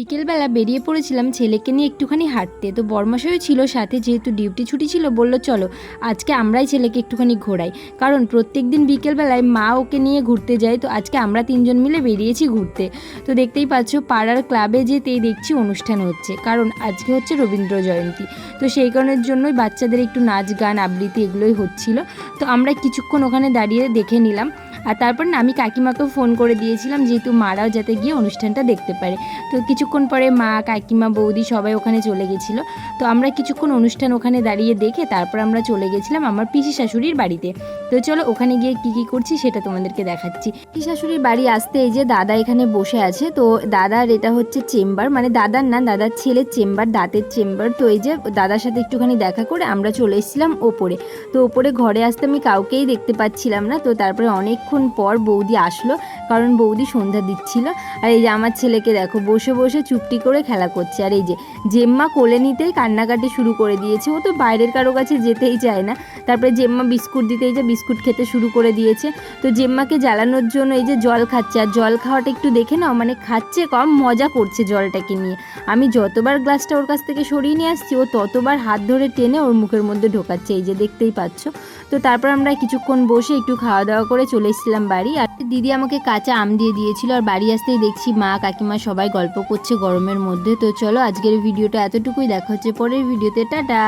বিকেলবেলা বেরিয়ে পড়েছিলাম ছেলেকে নিয়ে একটুখানি হাঁটতে। তো বরমশাইও ছিল সাথে, যেহেতু ডিউটি ছুটি ছিল বলল চলো আজকে আমরাই ছেলেকে একটুখানি ঘোরাই, কারণ প্রত্যেক দিন বিকেলবেলায় মা ওকে নিয়ে ঘুরতে যায়, তো আজকে আমরা তিনজন মিলে বেরিয়েছি ঘুরতে। তো দেখতেই পাচ্ছ পাড়ার ক্লাবে যেতেই দেখছি অনুষ্ঠান হচ্ছে, কারণ আজকে হচ্ছে রবীন্দ্র জয়ন্তী। তো সেই কারণের জন্যই বাচ্চাদের একটু নাচ গান আবৃত্তি এগুলোই হচ্ছিল। তো আমরা কিছুক্ষণ ওখানে দাঁড়িয়ে দেখে নিলাম। আর তারপর না আমি কাকিমাকেও ফোন করে দিয়েছিলাম, যেহেতু মারাও যাতে গিয়ে অনুষ্ঠানটা দেখতে পারে। তো কিছুক্ষণ পরে মা কাকিমা বৌদি সবাই ওখানে চলে গেছিলো। তো আমরা কিছুক্ষণ অনুষ্ঠান ওখানে দাঁড়িয়ে দেখে তারপর আমরা চলে গেছিলাম আমার পিসি শাশুড়ির বাড়িতে। তো চলো ওখানে গিয়ে কী করছি সেটা তোমাদেরকে দেখাচ্ছি। পিসি শাশুড়ির বাড়ি আসতে এই যে দাদা এখানে বসে আছে। তো দাদার এটা হচ্ছে চেম্বার, মানে দাদার না, দাদার ছেলের চেম্বার, দাঁতের চেম্বার। তো এই যে দাদার সাথে একটুখানি দেখা করে আমরা চলে এসেছিলাম ওপরে। তো ওপরে ঘরে আসতে আমি কাউকেই দেখতে পাচ্ছিলাম না। তো তারপরে অনেকক্ষণ পর বৌদি আসলো, কারণ বৌদি সন্ধ্যা দিচ্ছিল। আর এই যে আমার ছেলেকে দেখো বসে বসে চুপটি করে খেলা করছে। আর এই যে জেম্মা কোলে নিতেই কান্নাকাটি শুরু করে দিয়েছে, ও তো বাইরের কারো কাছে যেতেই চায় না। তারপরে জেম্মা বিস্কুট দিতে এই যে বিস্কুট খেতে শুরু করে দিয়েছে। তো জেম্মাকে জ্বালানোর জন্য এই যে জল খাচ্ছে, আর জল খাওয়াটা একটু দেখে নাও, মানে খাচ্ছে কম, মজা করছে জলটাকে নিয়ে। আমি যতবার গ্লাসটা ওর কাছ থেকে সরিয়ে নিয়ে আসছি ও ততবার হাত ধরে টেনে ওর মুখের মধ্যে ঢোকাচ্ছে, এই যে দেখতেই পাচ্ছ। তো তারপর আমরা কিছুক্ষণ বসে একটু খাওয়া দাওয়া করে চলে এসেছিলাম বাড়ি। আর দিদি আমাকে কাঁচা আম দিয়ে দিয়েছিল। আর বাড়ি আসতেই দেখছি মা কাকিমা সবাই গল্প করছে গরমের মধ্যে। তো চলো আজকের ভিডিওটা এতটুকুই, দেখা হচ্ছে পরের ভিডিওতে, টাটা।